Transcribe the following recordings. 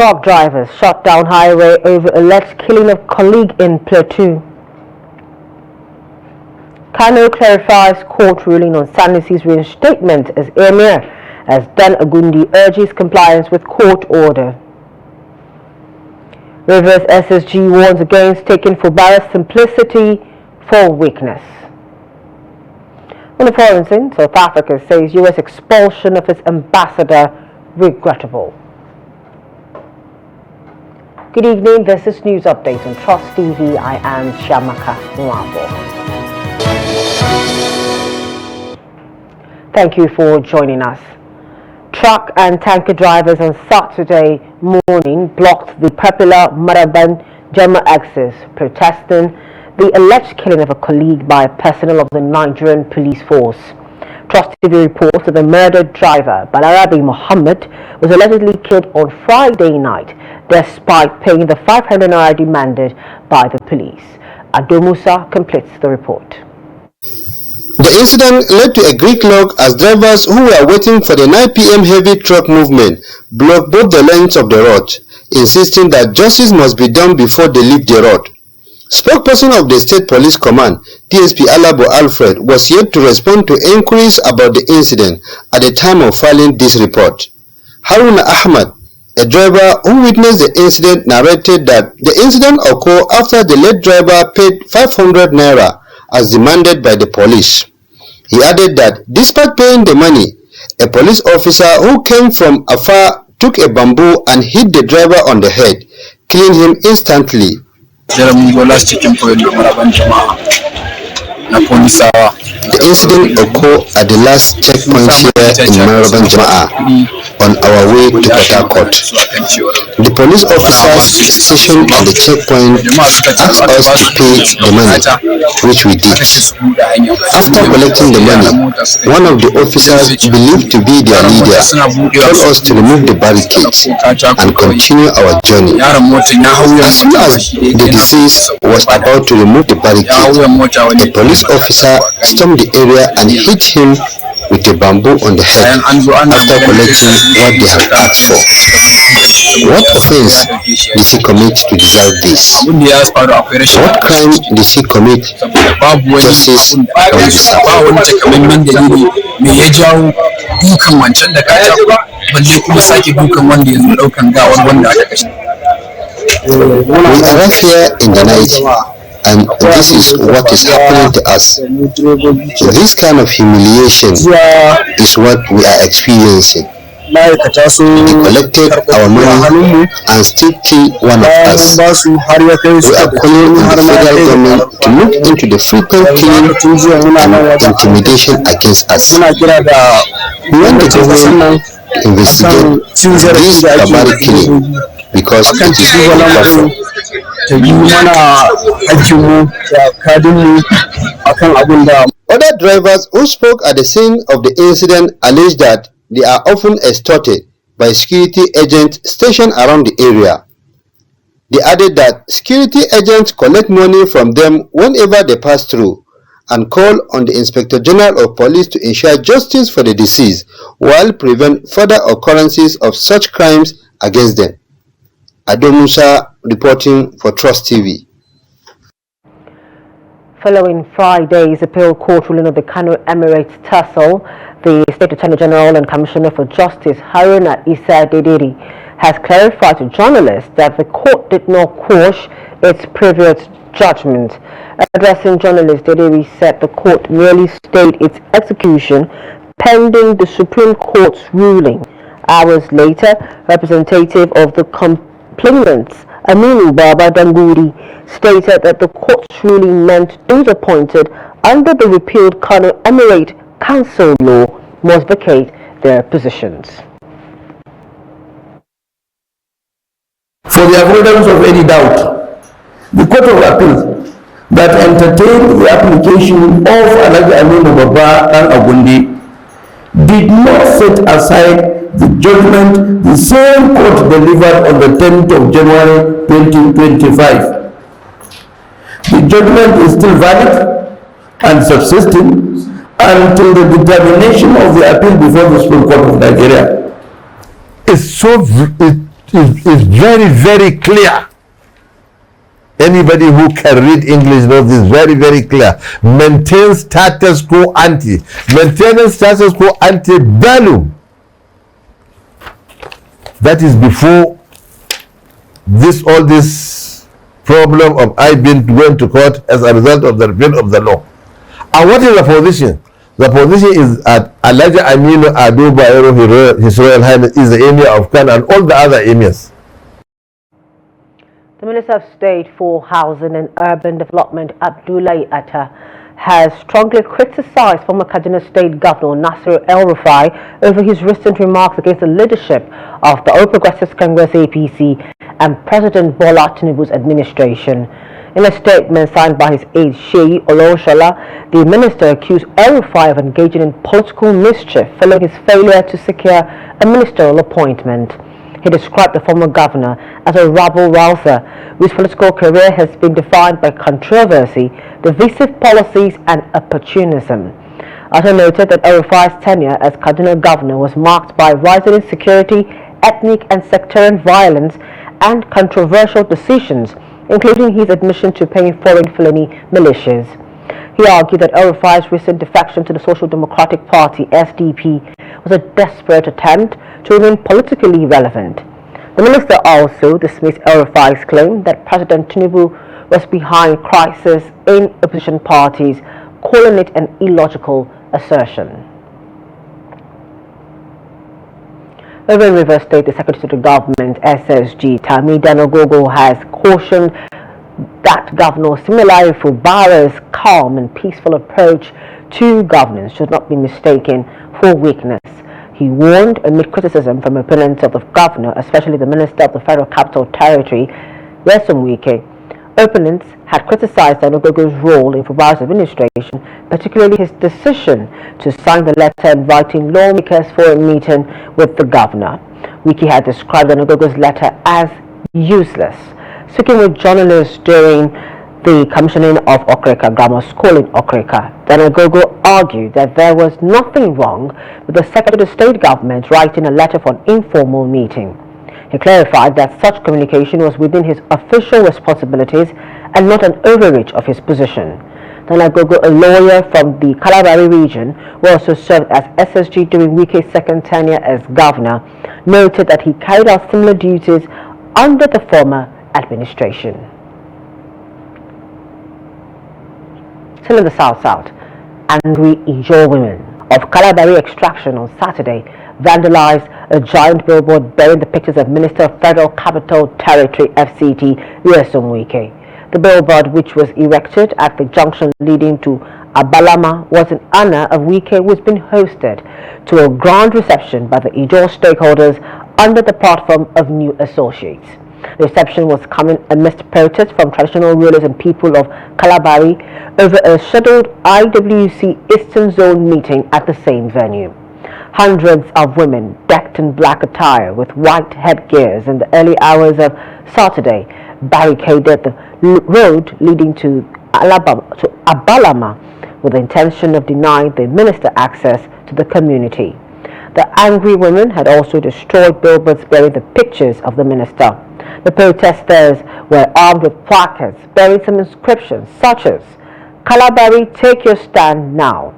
Truck drivers shut down highway over alleged killing of colleague in Plateau. Kano clarifies court ruling on Sanusi's reinstatement as Emir, as Dan Agundi urges compliance with court order. Rivers SSG warns against taking Fubara's simplicity for weakness. On the foreign scene, South Africa says U.S. expulsion of its ambassador regrettable. Good evening, this is News Update on Trust TV. I am Shamaka Nwafo. Thank you for joining us. Truck and tanker drivers on Saturday morning blocked the popular Ramadan Jama axis, protesting the alleged killing of a colleague by personnel of the Nigerian police force. Trust TV reports that the murdered driver, Balarabi Mohammed, was allegedly killed on Friday night despite paying the 500 naira demanded by the police. Ado Musa completes the report. The incident led to a gridlock as drivers who were waiting for the 9 p.m. heavy truck movement blocked both the lengths of the road, insisting that justice must be done before they leave the road. Spokesperson of the State Police Command, DSP Alabo Alfred, was yet to respond to inquiries about the incident at the time of filing this report. Haruna Ahmad, a driver who witnessed the incident, narrated that the incident occurred after the late driver paid 500 naira as demanded by the police. He added that despite paying the money, a police officer who came from afar took a bamboo and hit the driver on the head, killing him instantly. The incident occurred at the last checkpoint here in Ramadan on our way to Port Harcourt. The police officers stationed at the checkpoint asked us to pay the money, which we did. After collecting the money, one of the officers believed to be their leader told us to remove the barricades and continue our journey. As soon as the deceased was about to remove the barricade, the police officer stormed the area and hit him with a bamboo on the head after collecting what they had asked for. What offense did he commit to deserve this? What crime did he commit? Justice will We arrived here in the night, and this is what is happening to us. This kind of humiliation is what we are experiencing. They collected our money and still killed one of us. We are calling on the federal government to look into the frequent killing and intimidation against us. We want the government to investigate this barbaric killing because it is unlawful. Other drivers who spoke at the scene of the incident alleged that they are often extorted by security agents stationed around the area. They added that security agents collect money from them whenever they pass through and call on the Inspector General of Police to ensure justice for the deceased while prevent further occurrences of such crimes against them. Ado Musa reporting for Trust TV. Following Friday's appeal court ruling of the Kano Emirate tussle, the State Attorney General and Commissioner for Justice Haruna Issa Dediri has clarified to journalists that the court did not quash its previous judgment. Addressing journalists, Dediri said the court merely stayed its execution pending the Supreme Court's ruling. Hours later, representative of the complainants, Aminu Baba Danguri, stated that the court's ruling meant those appointed under the repealed Kano Emirate Council law must vacate their positions. For the avoidance of any doubt, the Court of Appeal that entertained the application of Alhaji Aminu Baba and Agundi did not set aside the judgment the same court delivered on the 10th of January 2025. The judgment is still valid and subsisting until the determination of the appeal before the Supreme Court of Nigeria. is very, very clear. Anybody who can read English knows this very, very clear. Maintain status quo ante. Maintaining status quo ante bellum. That is before all this problem of I being going to court as a result of the repeal of the law. And what is the position? The position is that Alhaji Aminu Ado Bayero, His Royal Highness, is the Emir of Kano and all the other emirs. The Minister of State for Housing and Urban Development, Abdullahi Atta, has strongly criticized former Kaduna State Governor Nasir El-Rufai over his recent remarks against the leadership of the All Progressives Congress APC and President Bola Tinubu's administration. In a statement signed by his aide Sheyi Oloshola, the minister accused El-Rufai of engaging in political mischief following his failure to secure a ministerial appointment. He described the former governor as a rabble-rouser whose political career has been defined by controversy, divisive policies and opportunism. Atta noted that El-Rufai's tenure as Kaduna governor was marked by rising insecurity, ethnic and sectarian violence and controversial decisions, including his admission to paying foreign Fulani militias. He argued that El-Rufai's recent defection to the Social Democratic Party, SDP, was a desperate attempt to remain politically relevant. The minister also dismissed El-Rufai's claim that President Tinubu was behind crisis in opposition parties, calling it an illogical assertion. Over in Rivers State, the Secretary to the Government, SSG, Tami Danogogo, has cautioned that Governor Similayo Fubara's calm and peaceful approach to governance should not be mistaken for weakness. He warned amid criticism from opponents of the governor, especially the Minister of the Federal Capital Territory, Nyesom Wike. Opponents had criticized Danogogo's role in Fubara's administration, particularly his decision to sign the letter inviting lawmakers for a meeting with the governor. Wike had described Danogogo's letter as useless. Speaking with journalists during the commissioning of Okreka Grammar School in Okreka, Danogogo argued that there was nothing wrong with the Secretary of State government writing a letter for an informal meeting. He clarified that such communication was within his official responsibilities and not an overreach of his position. Danogogo, a lawyer from the Kalabari region who also served as SSG during Wike's second tenure as governor, noted that he carried out similar duties under the former administration. Still in the South, angry Ijaw women of Kalabari extraction on Saturday vandalized a giant billboard bearing the pictures of Minister of Federal Capital Territory FCT Nyesom Wike. The billboard, which was erected at the junction leading to Abalama, was in honor of Wike, who has been hosted to a grand reception by the Ijaw stakeholders under the platform of New Associates. The reception was coming amidst protests from traditional rulers and people of Kalabari over a scheduled IWC Eastern Zone meeting at the same venue. Hundreds of women decked in black attire with white headgears in the early hours of Saturday barricaded the road leading to Abalama with the intention of denying the minister access to the community. The angry women had also destroyed billboards bearing the pictures of the minister. The protesters were armed with placards bearing some inscriptions such as, "Kalabari, take your stand now.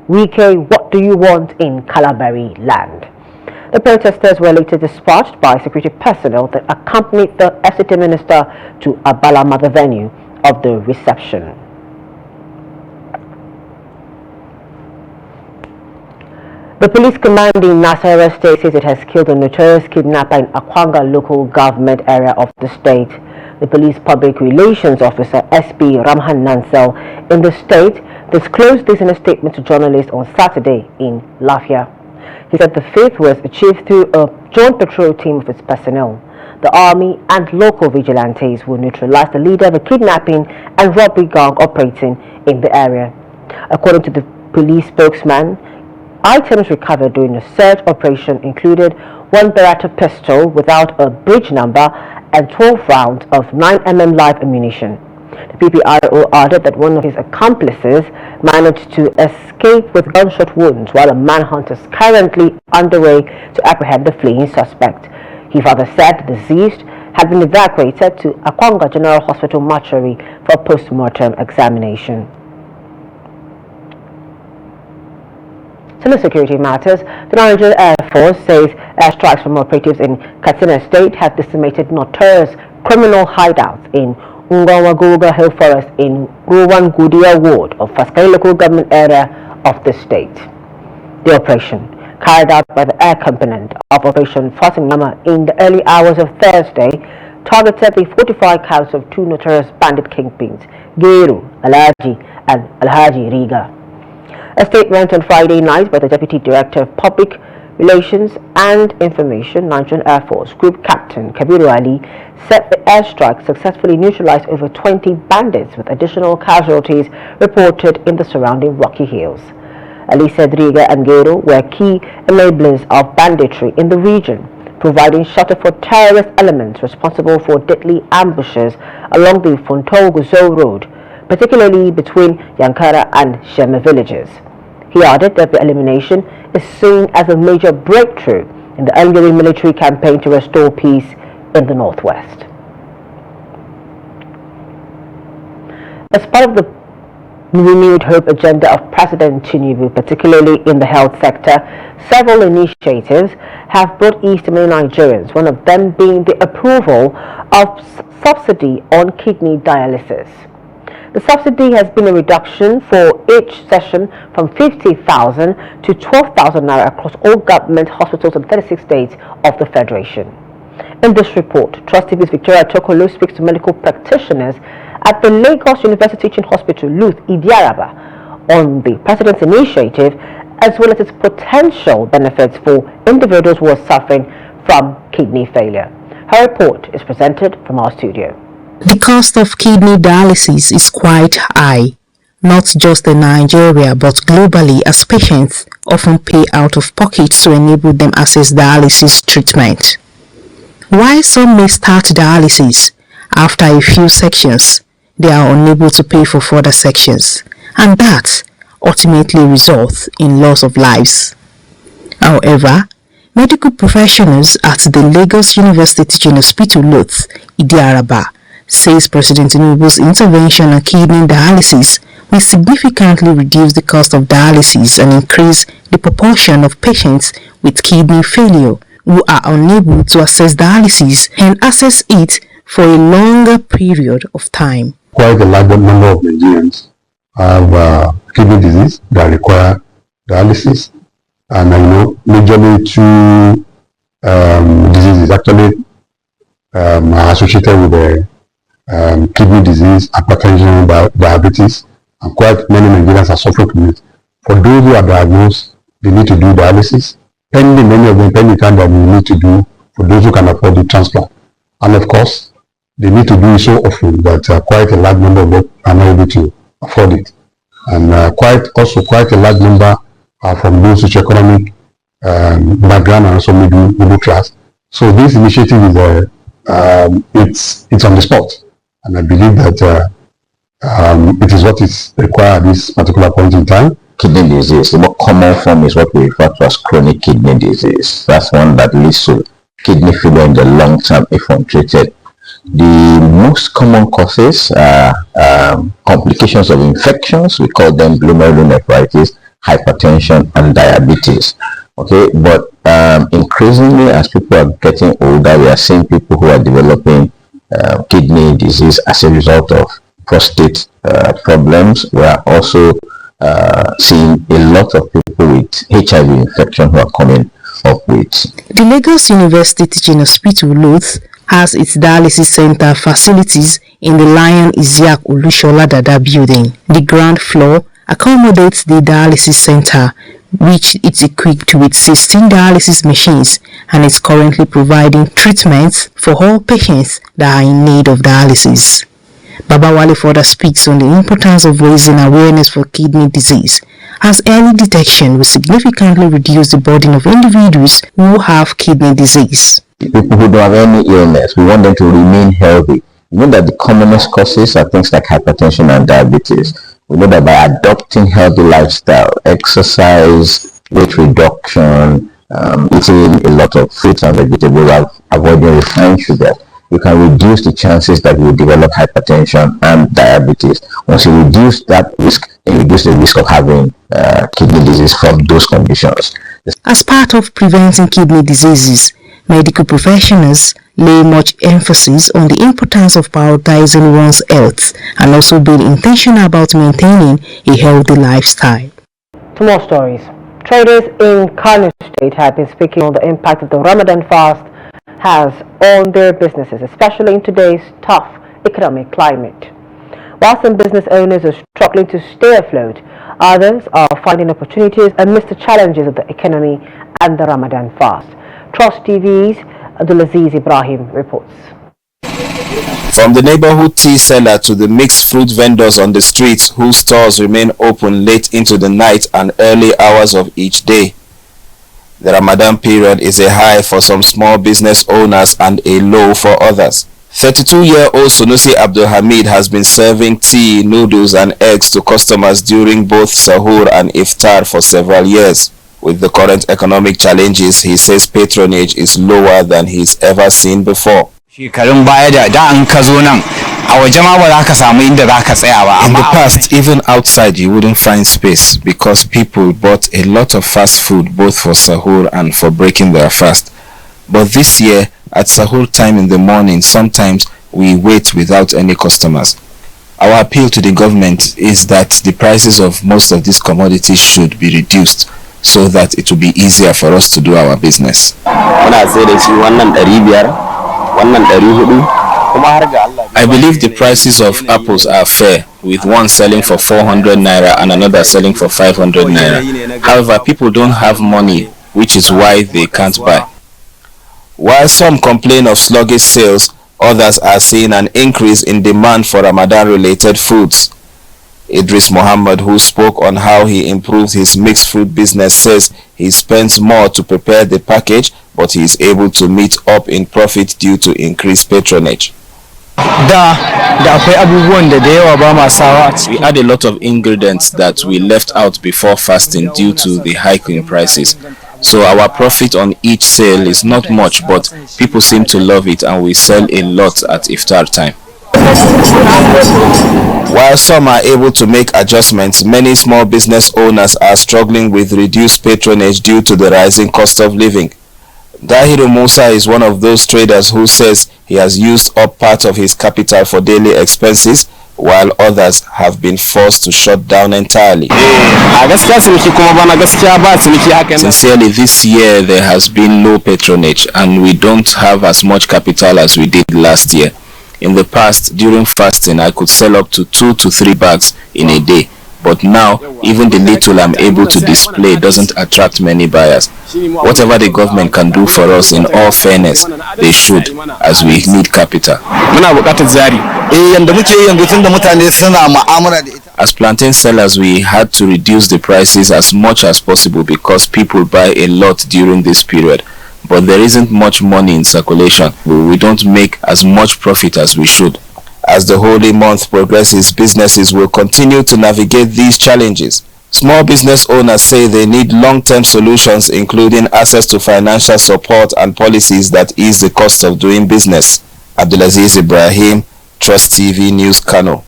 Wike, what do you want in Kalabari land?" The protesters were later dispatched by security personnel that accompanied the FCT minister to Abalama, the venue of the reception. The police commanding Nasarawa state says it has killed a notorious kidnapper in Akwanga local government area of the state. The police public relations officer SP Ramhan Nansel in the state disclosed this in a statement to journalists on Saturday in Lafia. He said the feat was achieved through a joint patrol team of its personnel. The army and local vigilantes will neutralize the leader of a kidnapping and robbery gang operating in the area. According to the police spokesman, items recovered during the search operation included one Beretta pistol without a bridge number and 12 rounds of 9mm live ammunition. The PPRO added that one of his accomplices managed to escape with gunshot wounds while a manhunt is currently underway to apprehend the fleeing suspect. He further said the deceased had been evacuated to Akwanga General Hospital mortuary for post-mortem examination. Still in security matters, the Nigerian Air Force says airstrikes from operatives in Katsina State have decimated notorious criminal hideouts in Ungawaguga Hill Forest in Ruwan Gudia Ward of Faskai local government area of the state. The operation, carried out by the air component of Operation Forcing Nama in the early hours of Thursday, targeted the 45 counts of two notorious bandit kingpins, Geru, Alhaji and Alhaji Riga. A statement on Friday night by the Deputy Director of Public Relations and Information, Nigerian Air Force Group Captain Kabiru Ali, said the airstrike successfully neutralized over 20 bandits with additional casualties reported in the surrounding rocky hills. Ali said Riga and Gero were key enablers of banditry in the region, providing shelter for terrorist elements responsible for deadly ambushes along the Fontoguzo Road, particularly between Yankara and Shema villages. He added that the elimination is seen as a major breakthrough in the ongoing military campaign to restore peace in the northwest. As part of the renewed hope agenda of President Tinubu, particularly in the health sector, several initiatives have brought ease to many Nigerians, one of them being the approval of subsidy on kidney dialysis. The subsidy has been a reduction for each session from 50,000 to 12,000 naira across all government hospitals in 36 states of the Federation. In this report, Trust TV's Victoria Tokolo speaks to medical practitioners at the Lagos University Teaching Hospital, Luth, Idiaraba, on the President's initiative as well as its potential benefits for individuals who are suffering from kidney failure. Her report is presented from our studio. The cost of kidney dialysis is quite high, not just in Nigeria but globally, as patients often pay out of pocket to enable them access dialysis treatment. While some may start dialysis, after a few sections, they are unable to pay for further sections, and that ultimately results in loss of lives. However, medical professionals at the Lagos University Teaching Hospital, Luth, Idiaraba, says President Tinubu's intervention on kidney dialysis will significantly reduce the cost of dialysis and increase the proportion of patients with kidney failure who are unable to access dialysis and access it for a longer period of time. Quite a large number of Nigerians have kidney disease that require dialysis, and I know majorly two diseases actually are associated with the kidney disease, hypertension, diabetes, and quite many Nigerians are suffering from it. For those who are diagnosed, they need to do dialysis. Pending many of them, pending time that we need to do for those who can afford the transplant. And of course, they need to do it so often that quite a large number of them are not able to afford it. And quite a large number are from those socioeconomic background and also middle class. So this initiative is it's on the spot. And I believe that it is what is required at this particular point in time. Kidney disease, the more common form is what we refer to as chronic kidney disease. That's one that leads to kidney failure in the long term if untreated. The most common causes are complications of infections. We call them glomerulonephritis, hypertension, and diabetes. Okay, but increasingly as people are getting older, we are seeing people who are developing kidney disease as a result of prostate problems. We are also seeing a lot of people with HIV infection who are coming up with. The Lagos University Teaching Hospital, Luth, has its dialysis center facilities in the Lion Isiaq Olushola Dada building. The ground floor accommodates the dialysis center, which is equipped with 16 dialysis machines and is currently providing treatments for all patients that are in need of dialysis. Baba Wale further speaks on the importance of raising awareness for kidney disease, as early detection will significantly reduce the burden of individuals who have kidney disease. People who don't have any illness, we want them to remain healthy. We know that the commonest causes are things like hypertension and diabetes. We know that by adopting healthy lifestyle, exercise, weight reduction, eating a lot of fruits and vegetables, avoiding refined sugar, you can reduce the chances that you develop hypertension and diabetes. Once you reduce that risk, you reduce the risk of having kidney disease from those conditions. As part of preventing kidney diseases, medical professionals lay much emphasis on the importance of prioritizing one's health and also being intentional about maintaining a healthy lifestyle. To more stories. Traders in Kano State have been speaking on the impact of the Ramadan fast has on their businesses, especially in today's tough economic climate. While some business owners are struggling to stay afloat, others are finding opportunities amidst the challenges of the economy and the Ramadan fast. Trust TV's Abdulaziz Ibrahim reports. From the neighborhood tea seller to the mixed fruit vendors on the streets whose stores remain open late into the night and early hours of each day. The Ramadan period is a high for some small business owners and a low for others. 32-year-old Sunusi Abdul Hamid has been serving tea, noodles and eggs to customers during both Sahur and Iftar for several years. With the current economic challenges, he says patronage is lower than he's ever seen before. In the past, even outside you wouldn't find space because people bought a lot of fast food both for Sahur and for breaking their fast. But this year, at Sahur time in the morning, sometimes we wait without any customers. Our appeal to the government is that the prices of most of these commodities should be reduced so that it will be easier for us to do our business. I believe the prices of apples are fair, with one selling for 400 naira and another selling for 500 naira. However, people don't have money, which is why they can't buy. While some complain of sluggish sales, others are seeing an increase in demand for Ramadan-related foods. Idris Muhammad, who spoke on how he improved his mixed fruit business, says he spends more to prepare the package, but he is able to meet up in profit due to increased patronage. We add a lot of ingredients that we left out before fasting due to the hike in prices. So our profit on each sale is not much, but people seem to love it and we sell a lot at Iftar time. While some are able to make adjustments, many small business owners are struggling with reduced patronage due to the rising cost of living. Dahiru Musa is one of those traders who says he has used up part of his capital for daily expenses, while others have been forced to shut down entirely. Sincerely, this year there has been low patronage and we don't have as much capital as we did last year. In the past, during fasting, I could sell up to 2 to 3 bags in a day. But now, even the little I'm able to display doesn't attract many buyers. Whatever the government can do for us, in all fairness, they should, as we need capital. As plantain sellers, we had to reduce the prices as much as possible because people buy a lot during this period. But there isn't much money in circulation. We don't make as much profit as we should. As the holy month progresses, businesses will continue to navigate these challenges. Small business owners say they need long-term solutions, including access to financial support and policies that ease the cost of doing business. Abdulaziz Ibrahim, Trust TV News, Kano.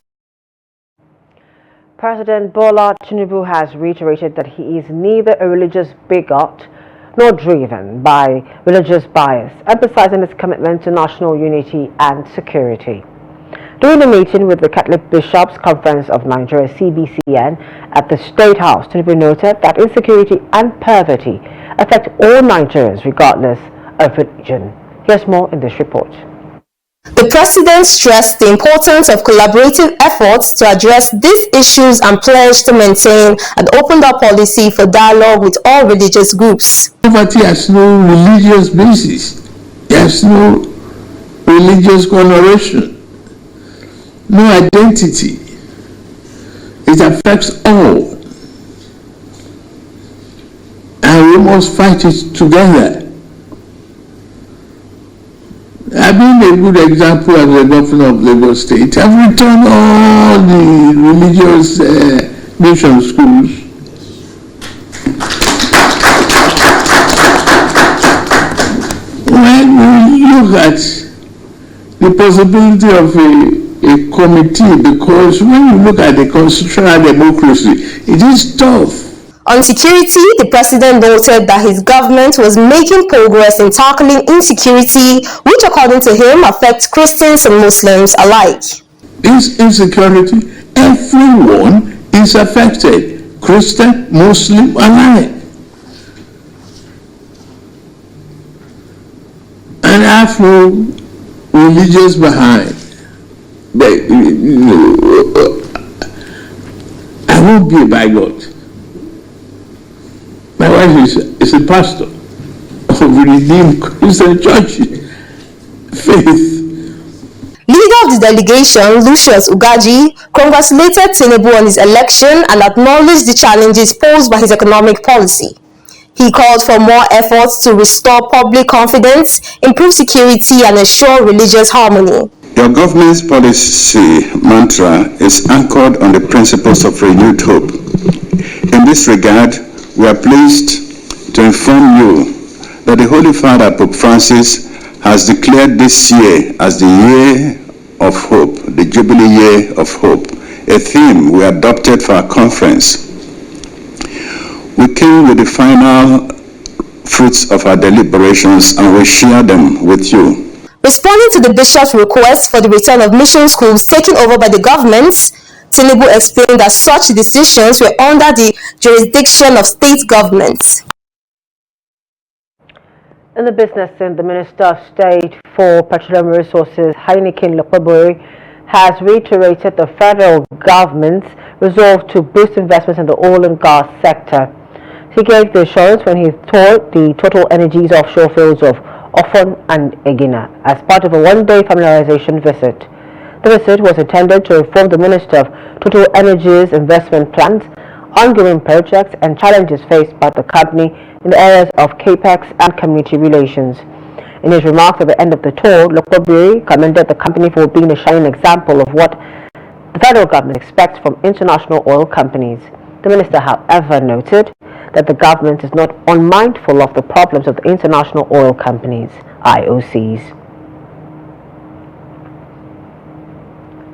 President Bola Tinubu has reiterated that he is neither a religious bigot nor driven by religious bias, emphasizing his commitment to national unity and security. During a meeting with the Catholic Bishops' Conference of Nigeria (CBCN) at the State House, Tinubu noted that insecurity and poverty affect all Nigerians regardless of religion. Here's more in this report. The president stressed the importance of collaborative efforts to address these issues and pledged to maintain an opened-up policy for dialogue with all religious groups. Poverty has no religious basis. It has no religious connotation, no identity. It affects all. And we must fight it together. I've been a good example as the governor of Lagos State. I've returned all the religious mission schools. look at the possibility of a committee, because when you look at the constitutional democracy, it is tough. On security, the president noted that his government was making progress in tackling insecurity, which according to him affects Christians and Muslims alike. This insecurity, everyone is affected, Christian, Muslim alike. And Afro-religious behind. I won't be by God. My wife is a pastor of Redeemed Christian Church. Faith. Leader of the delegation, Lucius Ugaji, congratulated Tinubu on his election and acknowledged the challenges posed by his economic policy. He called for more efforts to restore public confidence, improve security, and ensure religious harmony. Your government's policy mantra is anchored on the principles of renewed hope. In this regard, we are pleased to inform you that the Holy Father, Pope Francis, has declared this year as the Year of Hope, the Jubilee Year of Hope, a theme we adopted for our conference. We came with the final fruits of our deliberations and we share them with you. Responding to the bishop's request for the return of mission schools taken over by the government, Tinubu explained that such decisions were under the jurisdiction of state governments. In the business scene, the Minister of State for Petroleum Resources, Heineken Lokpebori, has reiterated the federal government's resolve to boost investments in the oil and gas sector. He gave the assurance when he toured the Total Energies offshore fields of Ofon and Egina as part of a one-day familiarization visit. The visit was intended to inform the Minister of Total Energies investment plans, ongoing projects, and challenges faced by the company in the areas of capex and community relations. In his remarks at the end of the tour, Lokpebiri commended the company for being a shining example of what the federal government expects from international oil companies. The minister, however, noted that the government is not unmindful of the problems of the international oil companies, IOCs.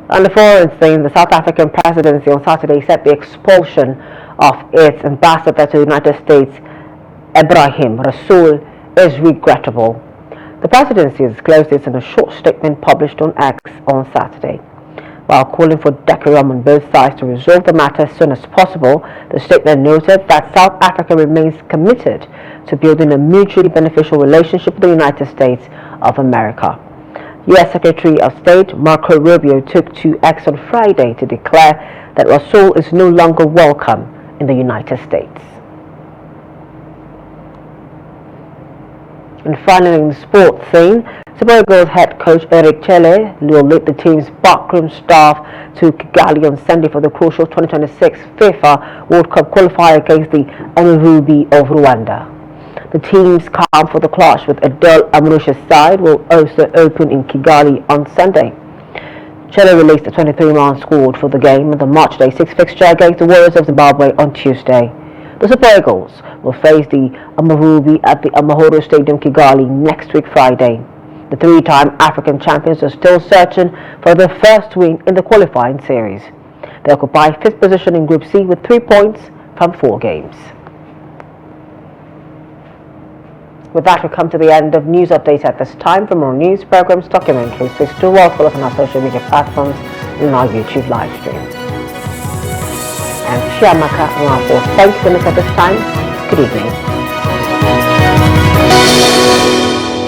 On the foreign scene, the South African presidency on Saturday said the expulsion of its ambassador to the United States, Ibrahim Rasool, is regrettable. The presidency disclosed this in a short statement published on X on Saturday. While calling for decorum on both sides to resolve the matter as soon as possible, the statement noted that South Africa remains committed to building a mutually beneficial relationship with the United States of America. U.S. Secretary of State Marco Rubio took to X on Friday to declare that Rasool is no longer welcome in the United States. And finally, in the sports scene, Super Eagles head coach Eric Chelle will lead the team's backroom staff to Kigali on Sunday for the crucial 2026 FIFA World Cup qualifier against the Amavubi of Rwanda. The team's camp for the clash with Adel Amrusha's side will also open in Kigali on Sunday. Chelle released a 23-man squad for the game in the March Day 6 fixture against the Warriors of Zimbabwe on Tuesday. The Super Eagles will face the Amavubi at the Amahoro Stadium, Kigali, next week Friday. The three-time African champions are still searching for their first win in the qualifying series. They occupy 5th position in Group C with 3 points from 4 games. With that, we come to the end of news updates at this time. For more news, programs, documentaries, please do follow us on our social media platforms and our YouTube live stream. And Shiamaka Nwafo, thanks for us at this time. Good evening.